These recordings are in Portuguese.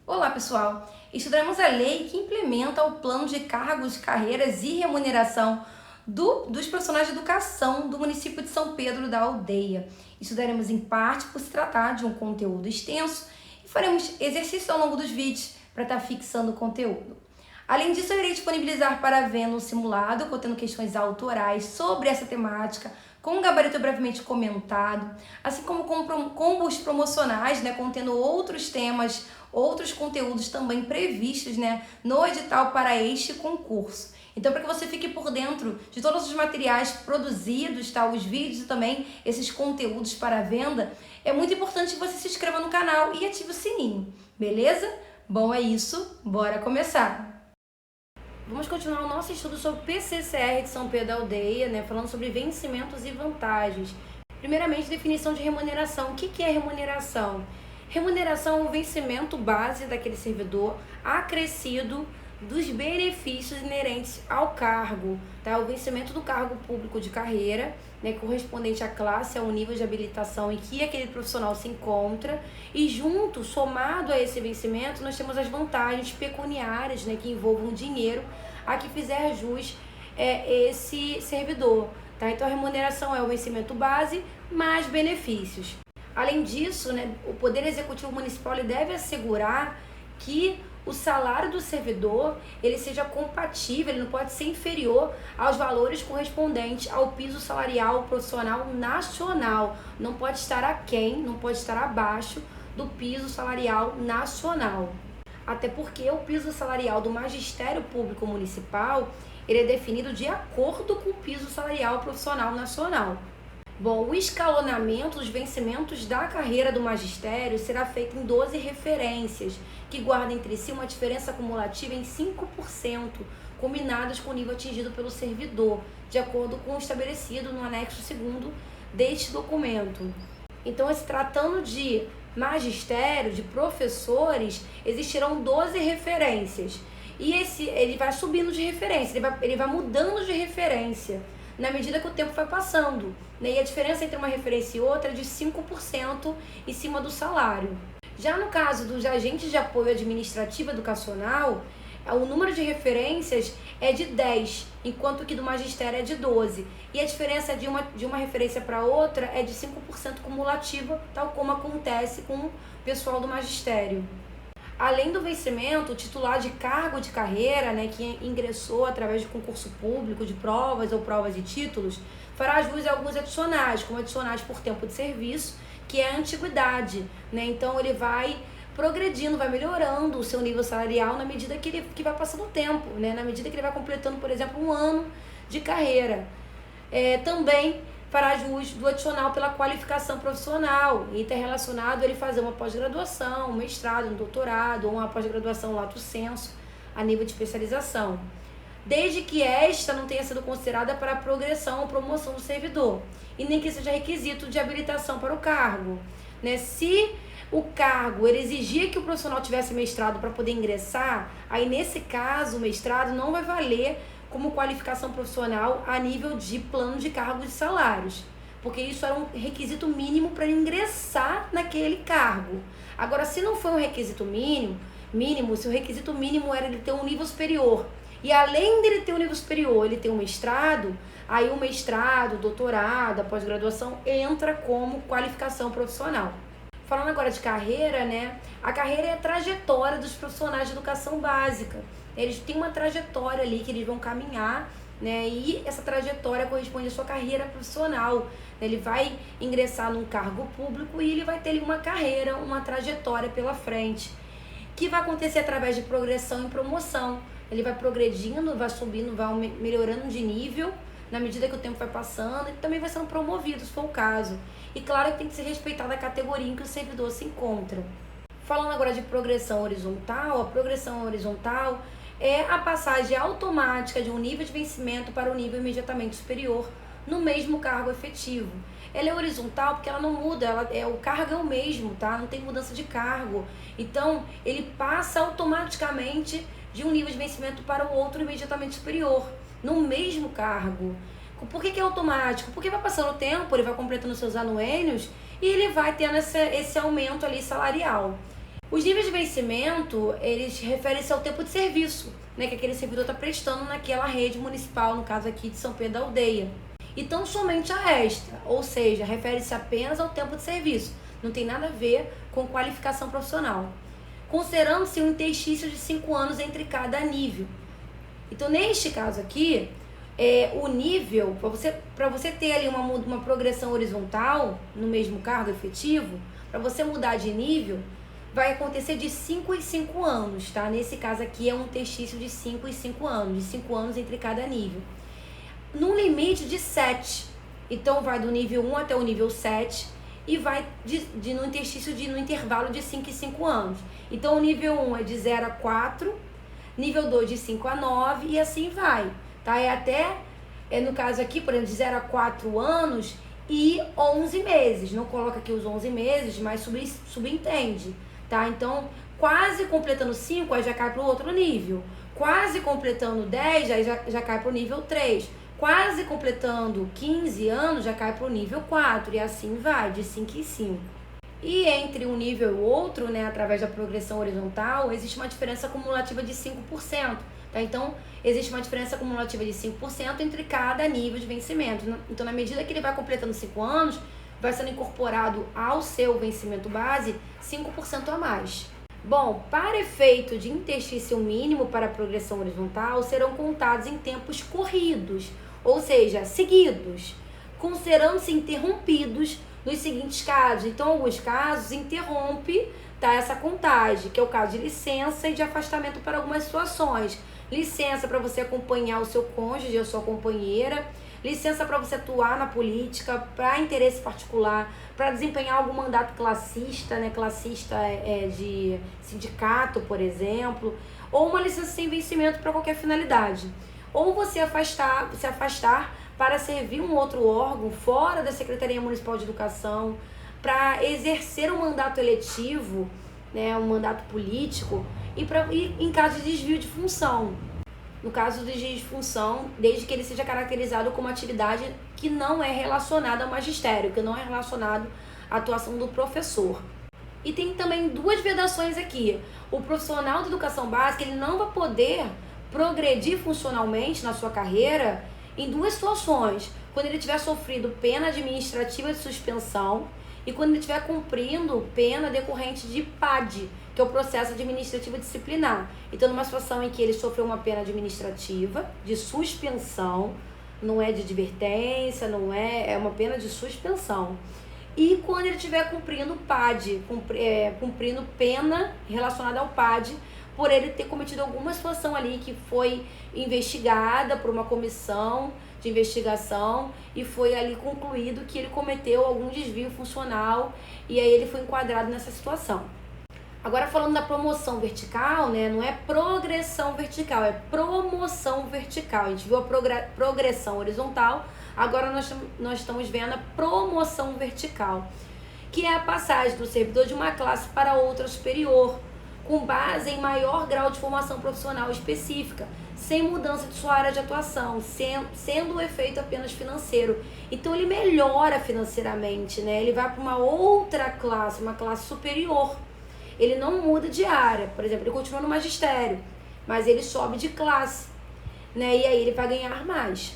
Olá, pessoal! Estudaremos a lei que implementa o plano de cargos, carreiras e remuneração dos profissionais de educação do município de São Pedro da Aldeia. Estudaremos em parte por se tratar de um conteúdo extenso e faremos exercícios ao longo dos vídeos para estar fixando o conteúdo. Além disso, eu irei disponibilizar para ver um simulado contendo questões autorais sobre essa temática, com um gabarito brevemente comentado, assim como combos promocionais, contendo outros temas, outros conteúdos também previstos, no edital para este concurso. Então, para que você fique por dentro de todos os materiais produzidos, os vídeos e também esses conteúdos para venda, é muito importante que você se inscreva no canal e ative o sininho, beleza? Bom, é isso, bora começar! Vamos continuar o nosso estudo sobre o PCCR de São Pedro da Aldeia, falando sobre vencimentos e vantagens. Primeiramente, definição de remuneração. O que é remuneração? Remuneração é o vencimento base daquele servidor acrescido dos benefícios inerentes ao cargo, O vencimento do cargo público de carreira, correspondente à classe, ao nível de habilitação em que aquele profissional se encontra, e junto, somado a esse vencimento, nós temos as vantagens pecuniárias, que envolvam dinheiro a que fizer jus esse servidor, Então a remuneração é o vencimento base mais benefícios. Além disso, o Poder Executivo Municipal ele deve assegurar que o salário do servidor ele seja compatível, ele não pode ser inferior aos valores correspondentes ao piso salarial profissional nacional. Não pode estar aquém, não pode estar abaixo do piso salarial nacional. Até porque o piso salarial do Magistério Público Municipal ele é definido de acordo com o piso salarial profissional nacional. Bom, o escalonamento dos vencimentos da carreira do magistério será feito em 12 referências, que guardam entre si uma diferença acumulativa em 5%, combinadas com o nível atingido pelo servidor, de acordo com o estabelecido no anexo 2º deste documento. Então, se tratando de magistério, de professores, existirão 12 referências. E ele vai subindo de referência, ele vai mudando de referência na medida que o tempo vai passando, E a diferença entre uma referência e outra é de 5% em cima do salário. Já no caso dos agentes de apoio administrativo educacional, o número de referências é de 10, enquanto que do magistério é de 12. E a diferença de uma referência para outra é de 5% cumulativa, tal como acontece com o pessoal do magistério. Além do vencimento, o titular de cargo de carreira, que ingressou através de concurso público, de provas ou provas e títulos, fará jus a alguns adicionais, como adicionais por tempo de serviço, que é a antiguidade, Então ele vai progredindo, vai melhorando o seu nível salarial na medida que vai passando o tempo, Na medida que ele vai completando, por exemplo, um ano de carreira. Também fará jus do adicional pela qualificação profissional, e está relacionado a ele fazer uma pós-graduação, um mestrado, um doutorado, ou uma pós-graduação lato sensu, a nível de especialização, desde que esta não tenha sido considerada para a progressão ou promoção do servidor, e nem que seja requisito de habilitação para o cargo. Se o cargo ele exigia que o profissional tivesse mestrado para poder ingressar, aí nesse caso o mestrado não vai valer como qualificação profissional a nível de plano de cargos e salários, porque isso era um requisito mínimo para ingressar naquele cargo. Agora, se não foi um requisito mínimo, se o requisito mínimo era ele ter um nível superior, e além dele ter um nível superior, ele tem um mestrado, aí o mestrado, o doutorado, a pós-graduação entra como qualificação profissional. Falando agora de carreira, a carreira é a trajetória dos profissionais de educação básica. Eles têm uma trajetória ali que eles vão caminhar, e essa trajetória corresponde à sua carreira profissional. Ele vai ingressar num cargo público e ele vai ter ali uma carreira, uma trajetória pela frente, que vai acontecer através de progressão e promoção. Ele vai progredindo, vai subindo, vai melhorando de nível na medida que o tempo vai passando, e também vai sendo promovido, se for o caso. E claro que tem que ser respeitada a categoria em que o servidor se encontra. Falando agora de progressão horizontal, a progressão horizontal é a passagem automática de um nível de vencimento para um nível imediatamente superior no mesmo cargo efetivo. Ela é horizontal porque ela não muda, o cargo é o mesmo, Não tem mudança de cargo. Então, ele passa automaticamente de um nível de vencimento para o outro imediatamente superior, no mesmo cargo. Por que é automático? Porque vai passando o tempo, ele vai completando seus anuênios e ele vai tendo esse aumento ali salarial. Os níveis de vencimento, eles referem-se ao tempo de serviço, né, que aquele servidor está prestando naquela rede municipal, no caso aqui de São Pedro da Aldeia. E tão somente a esta, ou seja, refere-se apenas ao tempo de serviço, não tem nada a ver com qualificação profissional. Considerando-se um interstício de 5 anos entre cada nível. Então, neste caso aqui, o nível, para você ter ali uma progressão horizontal no mesmo cargo efetivo, para você mudar de nível, vai acontecer de 5 em 5 anos, tá? Nesse caso aqui é um interstício de 5 em 5 anos, de 5 anos entre cada nível. Num limite de 7. Então, vai do nível 1 até o nível 7 e vai no interstício no intervalo de 5 em 5 anos. Então, o nível 1 é de 0 a 4, nível 2 de 5 a 9 e assim vai, tá? No caso aqui, por exemplo, de 0 a 4 anos e 11 meses. Não coloca aqui os 11 meses, mas subentende, tá? Então, quase completando 5, aí já cai para o outro nível. Quase completando 10, aí já cai para o nível 3. Quase completando 15 anos, já cai para o nível 4. E assim vai, de 5 em 5. E entre um nível e o outro, né, através da progressão horizontal, existe uma diferença acumulativa de 5%. Tá? Então, existe uma diferença acumulativa de 5% entre cada nível de vencimento. Então, na medida que ele vai completando 5 anos, vai sendo incorporado ao seu vencimento base 5% a mais. Bom, para efeito de interstício mínimo para a progressão horizontal, serão contados em tempos corridos, ou seja, seguidos, considerando-se interrompidos nos seguintes casos. Então, em alguns casos, interrompe, tá, essa contagem, que é o caso de licença e de afastamento para algumas situações. Licença para você acompanhar o seu cônjuge ou sua companheira, licença para você atuar na política, para interesse particular, para desempenhar algum mandato classista, né? Classista de sindicato, por exemplo, ou uma licença sem vencimento para qualquer finalidade. Ou você se afastar para servir um outro órgão fora da Secretaria Municipal de Educação, para exercer um mandato eletivo, né, um mandato político, e em caso de desvio de função. No caso do desvio de função, desde que ele seja caracterizado como atividade que não é relacionada ao magistério, que não é relacionado à atuação do professor. E tem também duas vedações aqui. O profissional de educação básica, ele não vai poder progredir funcionalmente na sua carreira em duas situações: quando ele tiver sofrido pena administrativa de suspensão e quando ele estiver cumprindo pena decorrente de PAD, que é o processo administrativo disciplinar. Então, numa situação em que ele sofreu uma pena administrativa de suspensão, não é de advertência, não é uma pena de suspensão. E quando ele estiver cumprindo PAD, cumprindo pena relacionada ao PAD, por ele ter cometido alguma situação ali que foi investigada por uma comissão de investigação e foi ali concluído que ele cometeu algum desvio funcional e aí ele foi enquadrado nessa situação. Agora, falando da promoção vertical, né, não é progressão vertical, é promoção vertical. A gente viu a progressão horizontal, agora nós estamos vendo a promoção vertical, que é a passagem do servidor de uma classe para outra superior, com base em maior grau de formação profissional específica, sem mudança de sua área de atuação, sendo o efeito apenas financeiro. Então, ele melhora financeiramente, né? Ele vai para uma outra classe, uma classe superior. Ele não muda de área. Por exemplo, ele continua no magistério, mas ele sobe de classe, né? E aí ele vai ganhar mais.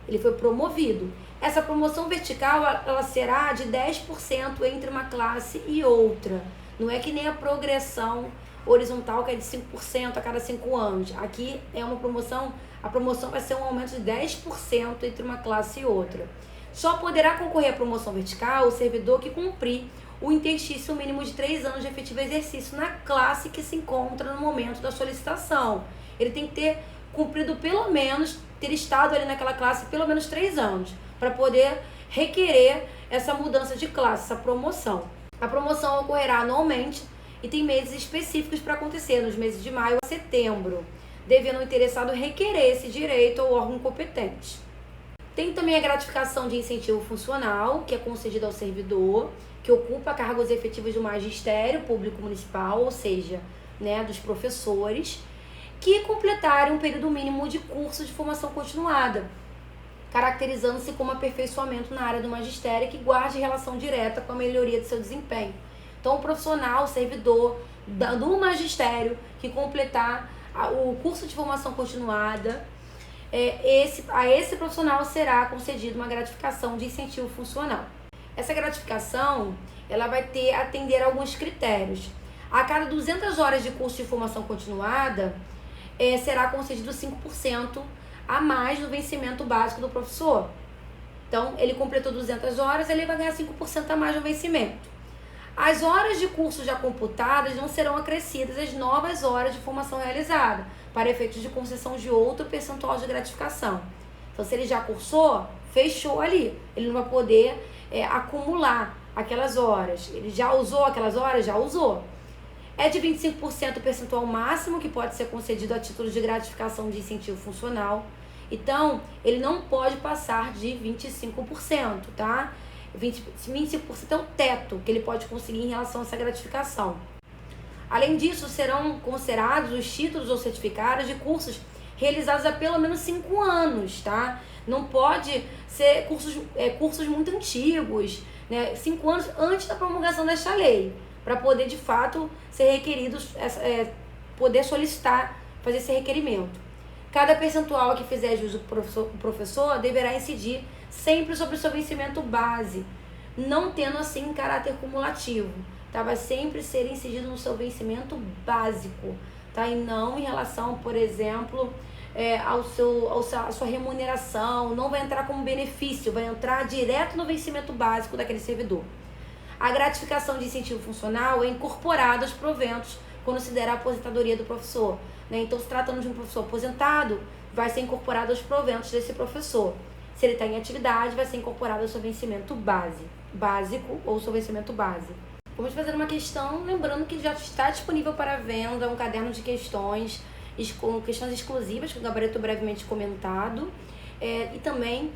Ele foi promovido. Essa promoção vertical, ela será de 10% entre uma classe e outra. Não é que nem a progressão horizontal, que é de 5% a cada 5 anos. Aqui é uma promoção, a promoção vai ser um aumento de 10% entre uma classe e outra. Só poderá concorrer à promoção vertical o servidor que cumprir o interstício mínimo de 3 anos de efetivo exercício na classe que se encontra no momento da solicitação. Ele tem que ter cumprido pelo menos, ter estado ali naquela classe pelo menos 3 anos, para poder requerer essa mudança de classe, essa promoção. A promoção ocorrerá anualmente e tem meses específicos para acontecer, nos meses de maio a setembro, devendo o interessado requerer esse direito ao órgão competente. Tem também a gratificação de incentivo funcional, que é concedida ao servidor que ocupa cargos efetivos do magistério público municipal, ou seja, né, dos professores, que completarem um período mínimo de curso de formação continuada, caracterizando-se como aperfeiçoamento na área do magistério que guarde relação direta com a melhoria de seu desempenho. Então, o profissional, o servidor do magistério que completar o curso de formação continuada, a esse profissional será concedida uma gratificação de incentivo funcional. Essa gratificação, ela vai atender a alguns critérios. A cada 200 horas de curso de formação continuada, será concedido 5% a mais no vencimento básico do professor. Então, ele completou 200 horas, ele vai ganhar 5% a mais no vencimento. As horas de curso já computadas não serão acrescidas às novas horas de formação realizada, para efeitos de concessão de outro percentual de gratificação. Então, se ele já cursou, fechou ali. Ele não vai poder acumular aquelas horas. Ele já usou aquelas horas? Já usou. É de 25% o percentual máximo que pode ser concedido a título de gratificação de incentivo funcional. Então, ele não pode passar de 25%, tá? 25% é o teto que ele pode conseguir em relação a essa gratificação. Além disso, serão considerados os títulos ou certificados de cursos realizados há pelo menos 5 anos, tá? Não pode ser cursos muito antigos, né? 5 anos antes da promulgação desta lei, para poder, de fato, ser requeridos, poder solicitar, fazer esse requerimento. Cada percentual que fizer jus o professor deverá incidir sempre sobre o seu vencimento base, não tendo assim caráter cumulativo, tá? Vai sempre ser incidido no seu vencimento básico, tá? E não em relação, por exemplo, à sua remuneração, não vai entrar como benefício, vai entrar direto no vencimento básico daquele servidor. A gratificação de incentivo funcional é incorporada aos proventos quando se der a aposentadoria do professor, né? Então, se tratando de um professor aposentado, vai ser incorporado aos proventos desse professor. Se ele está em atividade, vai ser incorporado ao seu vencimento básico ou seu vencimento base. Vamos fazer uma questão, lembrando que já está disponível para venda um caderno de questões, com questões exclusivas, com gabarito brevemente comentado, e também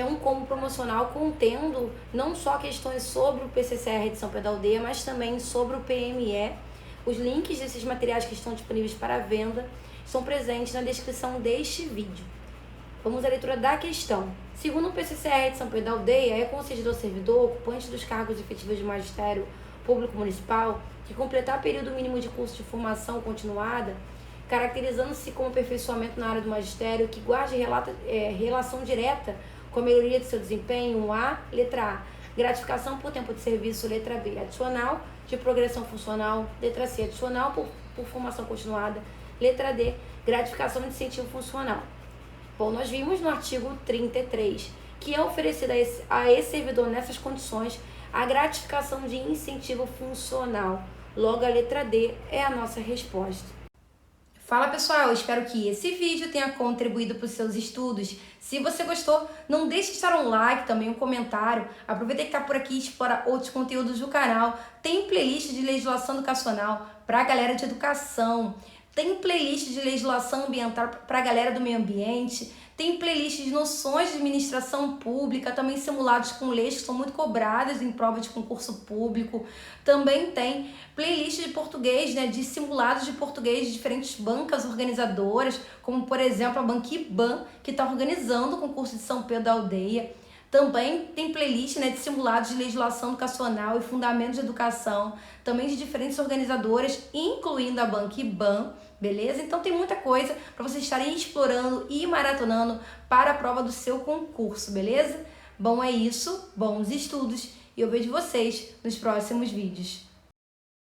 um combo promocional contendo não só questões sobre o PCCR de São Pedro da Aldeia, mas também sobre o PME. Os links desses materiais que estão disponíveis para venda estão presentes na descrição deste vídeo. Vamos à leitura da questão. Segundo o PCCR de São Pedro da Aldeia, é concedido ao servidor ocupante dos cargos efetivos de magistério público municipal que completar período mínimo de curso de formação continuada, caracterizando-se como aperfeiçoamento na área do magistério, que guarde relação direta com a melhoria de seu desempenho, letra A, gratificação por tempo de serviço, letra B, adicional de progressão funcional, letra C, adicional por formação continuada, letra D, gratificação de incentivo funcional. Bom, nós vimos no artigo 33 que é oferecida a esse servidor nessas condições a gratificação de incentivo funcional. Logo, a letra D é a nossa resposta. Fala pessoal, espero que esse vídeo tenha contribuído para os seus estudos. Se você gostou, não deixe de dar um like, também um comentário. Aproveita que está por aqui e explora outros conteúdos do canal. Tem playlist de legislação educacional para a galera de educação. Tem playlist de legislação ambiental para a galera do meio ambiente. Tem playlist de noções de administração pública, também simulados com leis que são muito cobradas em prova de concurso público. Também tem playlist de português, né, de simulados de português de diferentes bancas organizadoras, como por exemplo a Banquiban, que está organizando o concurso de São Pedro da Aldeia. Também tem playlist, né, de simulados de legislação educacional e fundamentos de educação, também de diferentes organizadoras, incluindo a Banquiban, beleza? Então tem muita coisa para vocês estarem explorando e maratonando para a prova do seu concurso, beleza? Bom, é isso, bons estudos e eu vejo vocês nos próximos vídeos.